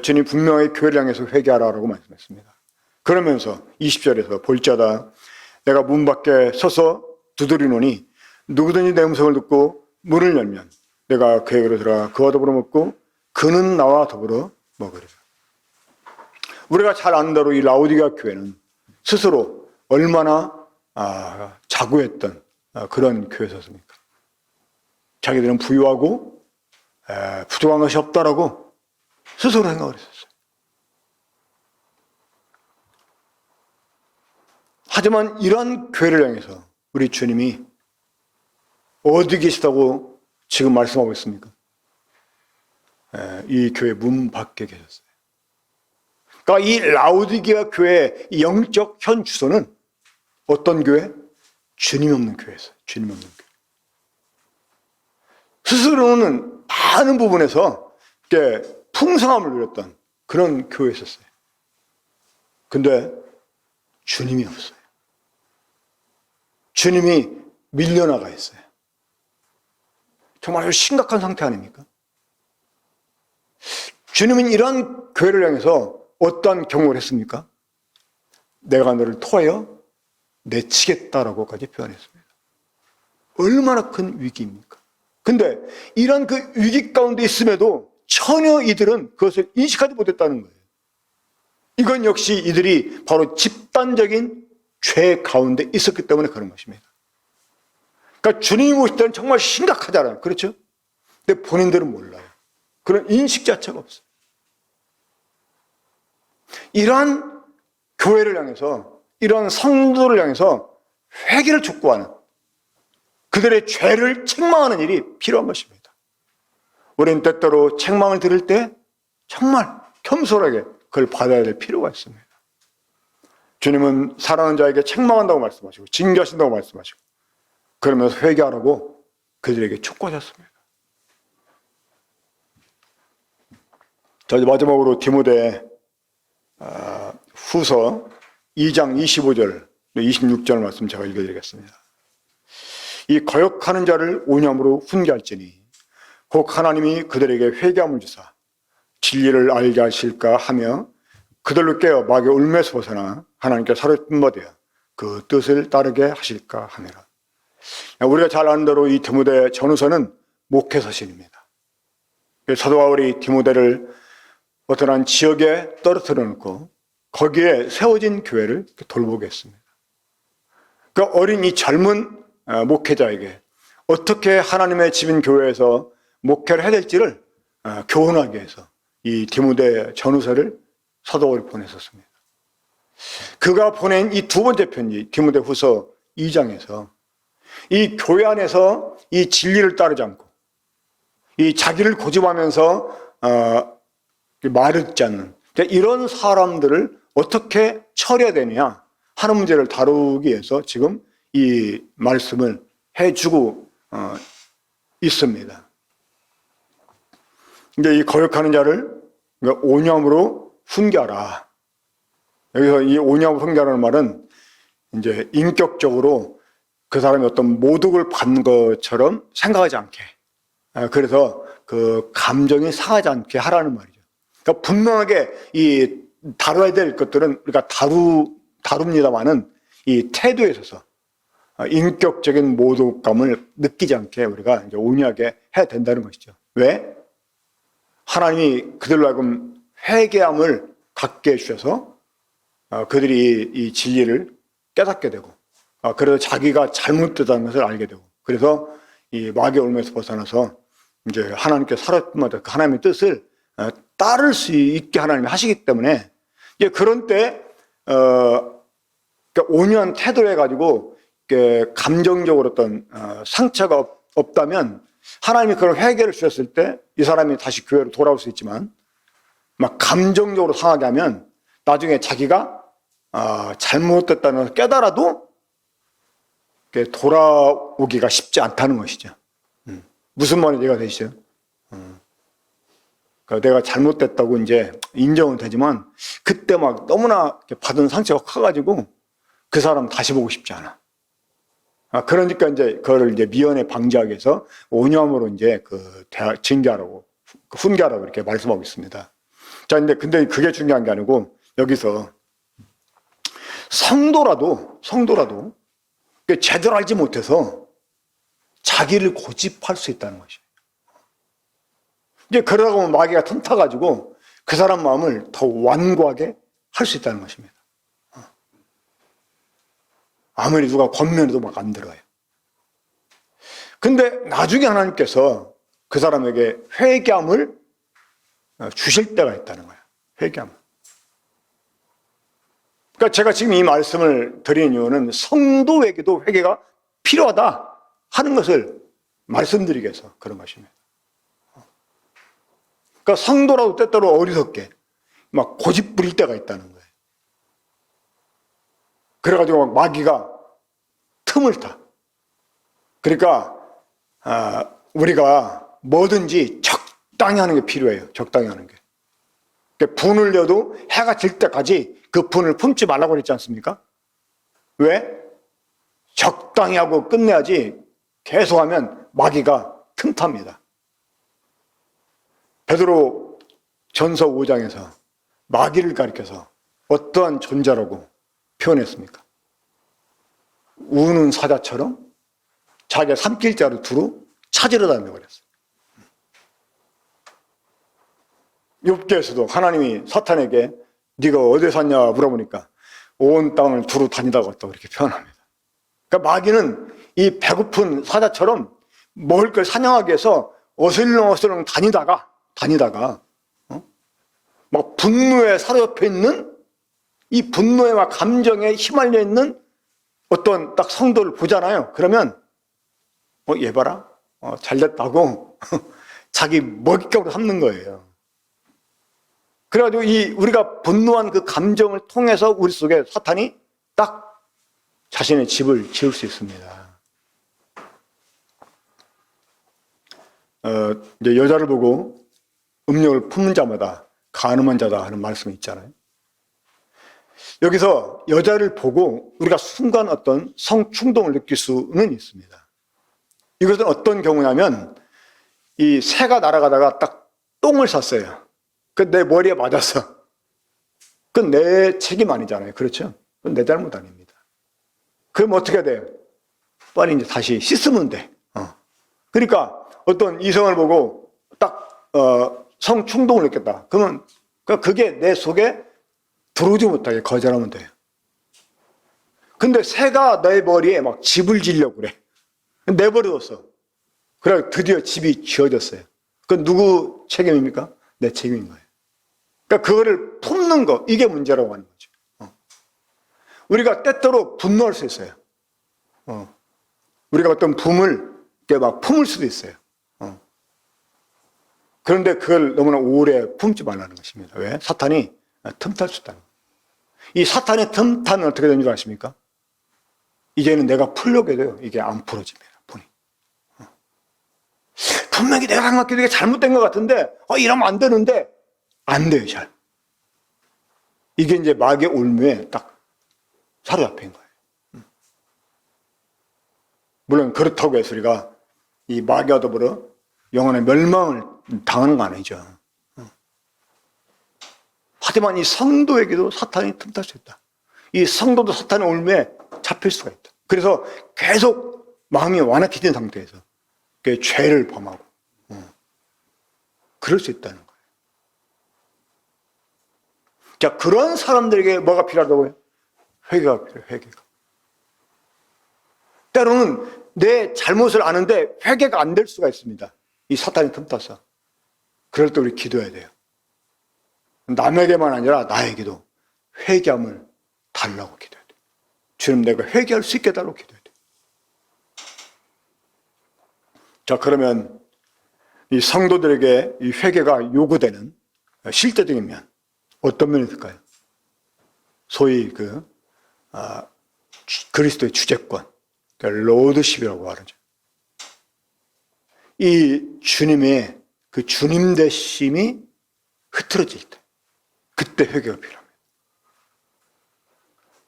주님 분명히 교회를 향해서 회개하라라고 말씀했습니다. 그러면서 20절에서 볼지어다 내가 문 밖에 서서 두드리노니 누구든지 내 음성을 듣고 문을 열면 내가 그에게로 들어가 그와 더불어 먹고 그는 나와 더불어 먹으리라. 우리가 잘 아는 대로 이 라오디게아 교회는 스스로 얼마나 자고했던 그런 교회였습니까? 자기들은 부유하고 부족한 것이 없다라고 스스로 생각을 했었어요. 하지만 이러한 교회를 향해서 우리 주님이 어디 계시다고 지금 말씀하고 있습니까? 이 교회 문 밖에 계셨어요. 그러니까 이 라오디게아 교회의 영적 현 주소는 어떤 교회? 주님 없는 교회였어요. 주님 없는 교회. 스스로는 많은 부분에서 풍성함을 누렸던 그런 교회였었어요. 근데 주님이 없어요. 주님이 밀려나가 있어요. 정말 아주 심각한 상태 아닙니까? 주님은 이러한 교회를 향해서 어떠한 경고를 했습니까? 내가 너를 토하여 내치겠다라고까지 표현했습니다. 얼마나 큰 위기입니까? 근데 이런 그 위기 가운데 있음에도 전혀 이들은 그것을 인식하지 못했다는 거예요. 이건 역시 이들이 바로 집단적인 죄 가운데 있었기 때문에 그런 것입니다. 그러니까 주님이 보실 때는 정말 심각하잖아요. 그렇죠? 근데 본인들은 몰라요. 그런 인식 자체가 없어요. 이러한 교회를 향해서, 이러한 성도를 향해서 회개를 촉구하는, 그들의 죄를 책망하는 일이 필요한 것입니다. 우리는 때때로 책망을 들을 때 정말 겸손하게 그걸 받아야 될 필요가 있습니다. 주님은 사랑하는 자에게 책망한다고 말씀하시고 징계하신다고 말씀하시고 그러면서 회개하라고 그들에게 촉구하셨습니다. 자, 이제 마지막으로 디모데 후서 2장 25절 26절 말씀 제가 읽어드리겠습니다. 이 거역하는 자를 오념으로 훈계할지니 곧 하나님이 그들에게 회개함을 주사 진리를 알게 하실까 하며 그들로 깨어 마귀의 울매에서 벗어나 하나님께 사로잡힌 바 되어 그 뜻을 따르게 하실까 하니라. 우리가 잘 아는 대로 이 디모데 전후서는 목회서신입니다. 사도 바울이 디모데를 어떤 한 지역에 떨어뜨려 놓고 거기에 세워진 교회를 돌보겠습니다. 그 어린 이 젊은 목회자에게 어떻게 하나님의 집인 교회에서 목회를 해야 될지를 교훈하기 위해서 이 디모데 전후서를 사도바울이 보냈었습니다. 그가 보낸 이 두 번째 편지 디모데 후서 2장에서 이 교회 안에서 이 진리를 따르지 않고 이 자기를 고집하면서 말을 듣지 않는 이런 사람들을 어떻게 처리해야 되느냐 하는 문제를 다루기 위해서 지금 이 말씀을 해주고 있습니다. 이제 이 거역하는 자를 온유함으로 훈계하라. 여기서 이 온유함으로 훈계하라는 말은 이제 인격적으로 그 사람이 어떤 모독을 받는 것처럼 생각하지 않게, 그래서 그 감정이 상하지 않게 하라는 말이죠. 그러니까 분명하게 이 다뤄야 될 것들은 우리가 다룹니다만은 이 태도에 있어서 인격적인 모독감을 느끼지 않게 우리가 이제 온유하게 해야 된다는 것이죠. 왜? 하나님이 그들로 하여금 회개함을 갖게 해주셔서 그들이 이 진리를 깨닫게 되고, 그래서 자기가 잘못됐다는 것을 알게 되고, 그래서 이 마귀의 올무에서 벗어나서 이제 하나님께 살아뿐만 그 하나님의 뜻을 따를 수 있게 하나님이 하시기 때문에 이제 그런 때 온유한 태도를 해가지고 감정적으로 어떤 상처가 없다면 하나님이 그런 회개를 주셨을 때 이 사람이 다시 교회로 돌아올 수 있지만 막 감정적으로 상하게 하면 나중에 자기가 잘못됐다는 것을 깨달아도 돌아오기가 쉽지 않다는 것이죠. 무슨 말인지 이해가 되시죠? 그러니까 내가 잘못됐다고 이제 인정은 되지만 그때 막 너무나 받은 상처가 커가지고 그 사람 다시 보고 싶지 않아. 그러니까 이제 그거를 이제 미연에 방지하기 위해서 온유함으로 이제 징계하라고, 훈계하라고 이렇게 말씀하고 있습니다. 자, 근데 그게 중요한 게 아니고 여기서 성도라도 제대로 알지 못해서 자기를 고집할 수 있다는 것이에요. 이제 그러다 보면 마귀가 틈타가지고 그 사람 마음을 더 완고하게 할 수 있다는 것입니다. 아무리 누가 권면해도 막 안 들어요. 근데 나중에 하나님께서 그 사람에게 회개함을 주실 때가 있다는 거예요. 회개함. 그러니까 제가 지금 이 말씀을 드리는 이유는 성도에게도 회개가 필요하다 하는 것을 말씀드리기 위해서 그런 것입니다. 그러니까 성도라도 때때로 어리석게 막 고집 부릴 때가 있다는 거예요. 그래가지고 막 마귀가 틈을 타. 그러니까 우리가 뭐든지 적당히 하는 게 필요해요. 적당히 하는 게. 그러니까 분을 내도 해가 질 때까지 그 분을 품지 말라고 그랬지 않습니까? 왜? 적당히 하고 끝내야지 계속하면 마귀가 틈탑니다. 베드로 전서 5장에서 마귀를 가리켜서 어떠한 존재라고 표현했습니까? 우는 사자처럼 자기가 삼킬 자를 두루 찾으러 다닌다고 그랬어요. 욥기에서도 하나님이 사탄에게 네가 어디에 샀냐 물어보니까 온 땅을 두루 다니다가 왔다고 이렇게 표현합니다. 그러니까 마귀는 이 배고픈 사자처럼 먹을 걸 사냥하기 위해서 어슬렁어슬렁 다니다가 막 분노에 사로잡혀 있는 이 분노의 막 감정에 휘말려 있는 어떤 딱 성도를 보잖아요. 그러면 얘 봐라, 잘됐다고 자기 먹잇감으로 삼는 거예요. 그래가지고 우리가 분노한 그 감정을 통해서 우리 속에 사탄이 딱 자신의 집을 지을 수 있습니다. 이제 여자를 보고 음욕을 품는 자마다 간음한 자다 하는 말씀이 있잖아요. 여기서 여자를 보고 우리가 순간 어떤 성충동을 느낄 수는 있습니다. 이것은 어떤 경우냐면 이 새가 날아가다가 딱 똥을 쌌어요. 그 내 머리에 맞았어. 그건 내 책임 아니잖아요. 그렇죠? 그건 내 잘못 아닙니다. 그럼 어떻게 돼요? 빨리 이제 다시 씻으면 돼. 그러니까 어떤 이성을 보고 딱 성충동을 느꼈다. 그러면 그게 내 속에 들어오지 못하게 거절하면 돼요. 근데 새가 내 머리에 막 집을 지려고 그래. 내버려뒀어. 그래 드디어 집이 지어졌어요. 그건 누구 책임입니까? 내 책임인 거예요. 그러니까 그거를 품는 거, 이게 문제라고 하는 거죠. 우리가 때때로 분노할 수 있어요. 우리가 어떤 붐을 막 품을 수도 있어요. 그런데 그걸 너무나 오래 품지 말라는 것입니다. 왜? 사탄이 틈탈 수 있다는 거예요. 이 사탄의 틈타는 어떻게 되는 줄 아십니까? 이제는 내가 풀려게 돼요. 이게 안 풀어집니다. 분이. 분명히 내가 생각해도 이게 잘못된 것 같은데 이러면 안 되는데 안 돼요. 잘. 이게 이제 마귀의 올무에 딱 사로잡힌 거예요. 물론 그렇다고 해서 우리가 이 마귀와 더불어 영혼의 멸망을 당하는 거 아니죠. 하지만 이 성도에게도 사탄이 틈탈 수 있다. 이 성도도 사탄의 올무에 잡힐 수가 있다. 그래서 계속 마음이 완악해진 상태에서 죄를 범하고 그럴 수 있다는 거예요. 자, 그런 사람들에게 뭐가 필요하다고요? 회개가 필요해요. 회개가. 때로는 내 잘못을 아는데 회개가 안 될 수가 있습니다. 이 사탄이 틈타서. 그럴 때 우리 기도해야 돼요. 남에게만 아니라 나에게도 회개함을 달라고 기도해야 돼요. 주님, 내가 회개할 수 있게 달라고 기도해야 돼요. 자, 그러면 이 성도들에게 이 회개가 요구되는 실제적인 면, 어떤 면이 있을까요? 소위 그리스도의 주재권, 로드십이라고 하죠. 이 주님의 그 주님 되심이 흐트러질 때, 그때 회개가 필요합니다.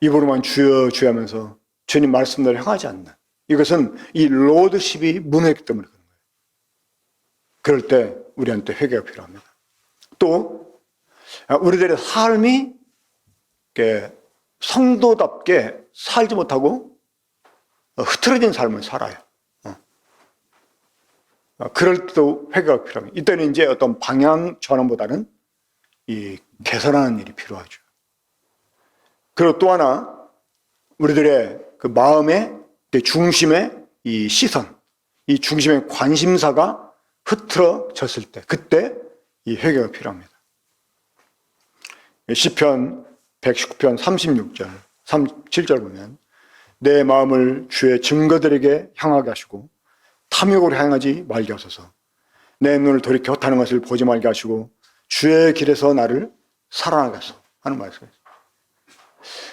입으로만 주여 주여 하면서 주님 말씀대로 행하지 않는, 이것은 이 로드십이 무너졌기 때문에 그런 거예요. 그럴 때 우리한테 회개가 필요합니다. 또 우리들의 삶이 성도답게 살지 못하고 흐트러진 삶을 살아요. 그럴 때도 회개가 필요합니다. 이때는 이제 어떤 방향 전환보다는 이 개선하는 일이 필요하죠. 그리고 또 하나, 우리들의 그 마음의 중심의 이 시선, 이 중심의 관심사가 흐트러졌을 때, 그때 이 회개가 필요합니다. 시편 119편 36절, 37절 보면 내 마음을 주의 증거들에게 향하게 하시고 탐욕으로 향하지 말게 하소서. 내 눈을 돌이켜 타는 것을 보지 말게 하시고 주의 길에서 나를 살아나게 하소서 하는 말씀이에요.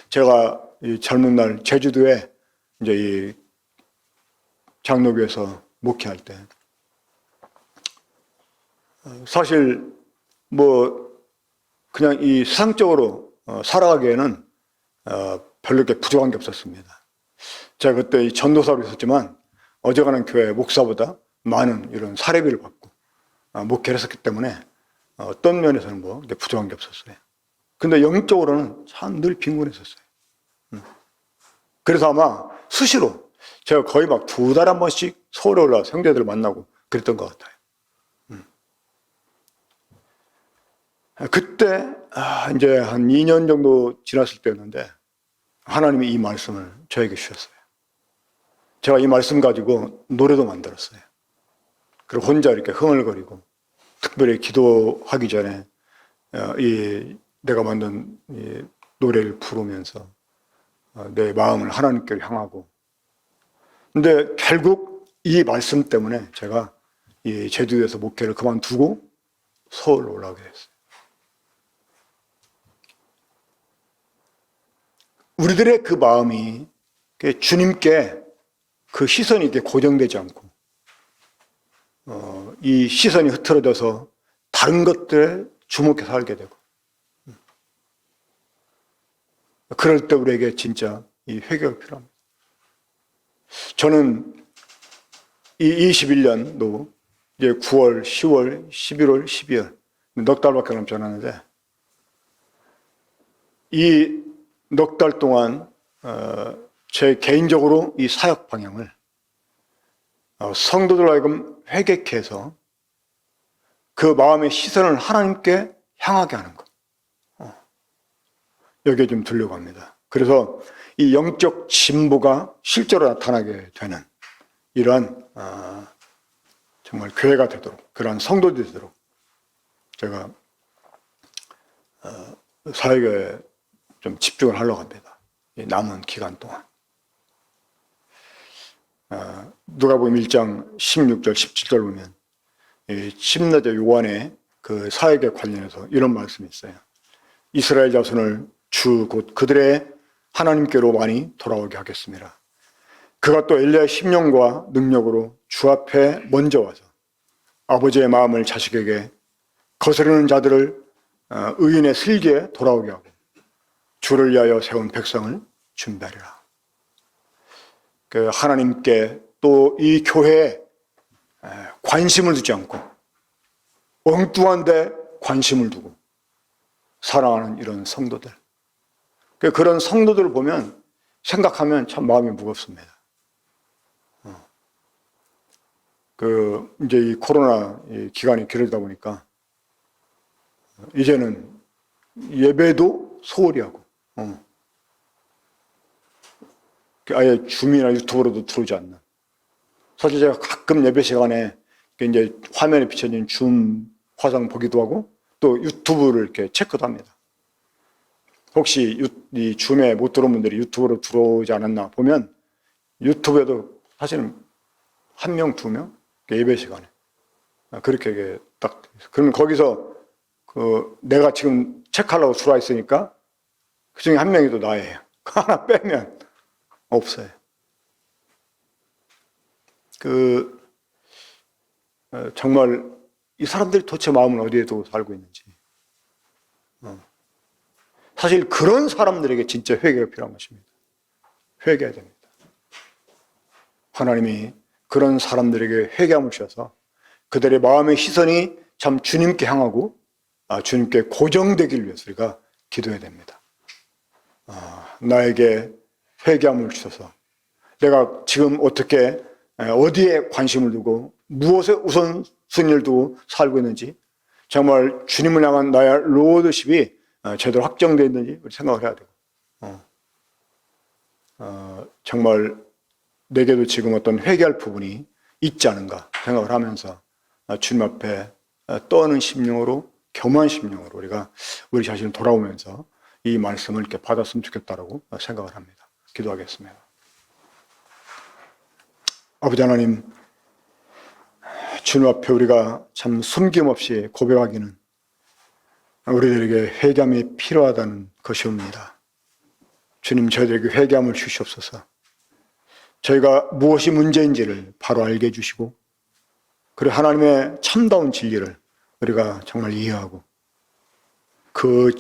제가 이 젊은 날 제주도에 이제 이 장로교에서 목회할 때 사실 뭐 그냥 이 세상적으로 살아가기에는 별로 이렇게 부족한 게 없었습니다. 제가 그때 이 전도사로 있었지만 어제가는 교회 목사보다 많은 이런 사례비를 받고 목회를 했었기 때문에 어떤 면에서는 뭐 부족한 게 없었어요. 근데 영적으로는 참 늘 빈곤했었어요. 그래서 아마 수시로 제가 거의 막 2달에 한 번씩 서울에 올라와 형제들을 만나고 그랬던 것 같아요. 그때 이제 한 2년 정도 지났을 때였는데 하나님이 이 말씀을 저에게 주셨어요. 제가 이 말씀 가지고 노래도 만들었어요. 그리고 혼자 이렇게 흥얼거리고 특별히 기도하기 전에 내가 만든 이 노래를 부르면서 내 마음을 하나님께로 향하고, 근데 결국 이 말씀 때문에 제가 이 제주도에서 목회를 그만두고 서울로 올라오게 됐어요. 우리들의 그 마음이 주님께 그 시선이 이렇게 고정되지 않고 이 시선이 흐트러져서 다른 것들에 주목해서 살게 되고, 그럴 때 우리에게 진짜 이 회개가 필요합니다. 저는 이 21년도 이제 9월, 10월, 11월, 12월 넉 달밖에 남지 않았는데 이 넉 달 동안 제 개인적으로 이 사역 방향을 성도들 하여금 회개케 해서 그 마음의 시선을 하나님께 향하게 하는 것. 여기에 좀 들려고 합니다. 그래서 이 영적 진보가 실제로 나타나게 되는 이러한 정말 교회가 되도록, 그러한 성도들이 되도록 제가 사역에 좀 집중을 하려고 합니다. 이 남은 기간 동안. 누가복음 1장 16절, 17절 보면 침례자 요한의 그 사역에 관련해서 이런 말씀이 있어요. 이스라엘 자손을 주 곧 그들의 하나님께로 많이 돌아오게 하겠습니다. 그가 또 엘리야의 심령과 능력으로 주 앞에 먼저 와서 아버지의 마음을 자식에게 거스르는 자들을 의인의 슬기에 돌아오게 하고 주를 위하여 세운 백성을 준비하리라. 그 하나님께 또 이 교회에 관심을 두지 않고 엉뚱한 데 관심을 두고 사랑하는 이런 성도들, 그런 성도들을 보면 생각하면 참 마음이 무겁습니다. 이제 이 코로나 기간이 길어지다 보니까 이제는 예배도 소홀히 하고 아예 줌이나 유튜브로도 들어오지 않는. 사실 제가 가끔 예배 시간에 이제 화면에 비춰진 줌 화상 보기도 하고 또 유튜브를 이렇게 체크도 합니다. 혹시 이 줌에 못 들어온 분들이 유튜브로 들어오지 않았나 보면 유튜브에도 사실은 1명, 2명 예배 시간에 그렇게 딱, 그러면 거기서 내가 지금 체크하려고 들어와 있으니까 그 중에 1명이 또 나예요. 하나 빼면 없어요. 정말 이 사람들이 도대체 마음을 어디에 두고 살고 있는지. 사실 그런 사람들에게 진짜 회개가 필요한 것입니다. 회개해야 됩니다. 하나님이 그런 사람들에게 회개함을 주셔서 그들의 마음의 시선이 참 주님께 향하고 주님께 고정되길 위해서 우리가 기도해야 됩니다. 나에게 회개함을 주셔서 내가 지금 어떻게 어디에 관심을 두고 무엇에 우선순위를 두고 살고 있는지 정말 주님을 향한 나의 로드십이 제대로 확정되어 있는지 우리 생각을 해야 되고 정말 내게도 지금 어떤 회개할 부분이 있지 않은가 생각을 하면서 주님 앞에 떠는 심령으로 겸한 심령으로 우리가 우리 자신을 돌아오면서 이 말씀을 이렇게 받았으면 좋겠다라고 생각을 합니다. 기도하겠습니다. 아버지 하나님, 주님 앞에 우리가 참 숨김없이 고백하기는 우리들에게 회개함이 필요하다는 것이옵니다. 주님, 저희들에게 회개함을 주시옵소서. 저희가 무엇이 문제인지를 바로 알게 해주시고 그리고 하나님의 참다운 진리를 우리가 정말 이해하고 그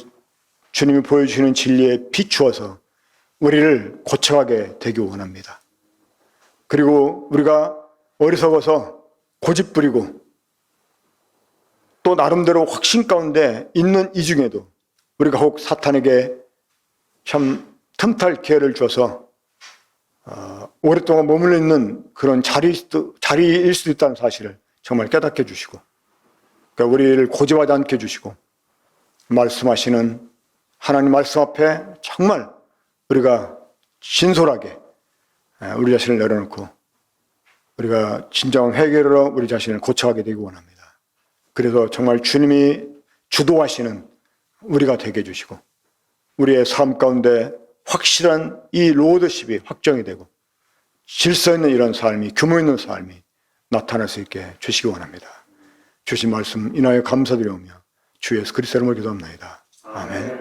주님이 보여주시는 진리에 비추어서 우리를 고쳐가게 되기 원합니다. 그리고 우리가 어리석어서 고집부리고 또 나름대로 확신 가운데 있는 이 중에도 우리가 혹 사탄에게 참 틈탈 기회를 줘서 오랫동안 머물러 있는 그런 자리일 수도 있다는 사실을 정말 깨닫게 해주시고 그러니까 우리를 고집하지 않게 해주시고 말씀하시는 하나님 말씀 앞에 정말 우리가 진솔하게 우리 자신을 내려놓고 우리가 진정한 회개로 우리 자신을 고쳐가게 되기 원합니다. 그래서 정말 주님이 주도하시는 우리가 되게 해주시고 우리의 삶 가운데 확실한 이 로드십이 확정이 되고 질서 있는 이런 삶이, 규모 있는 삶이 나타날 수 있게 주시기 원합니다. 주신 말씀 인하여 감사드리오며 주 예수 그리스도 이름으로 기도합니다. 아멘.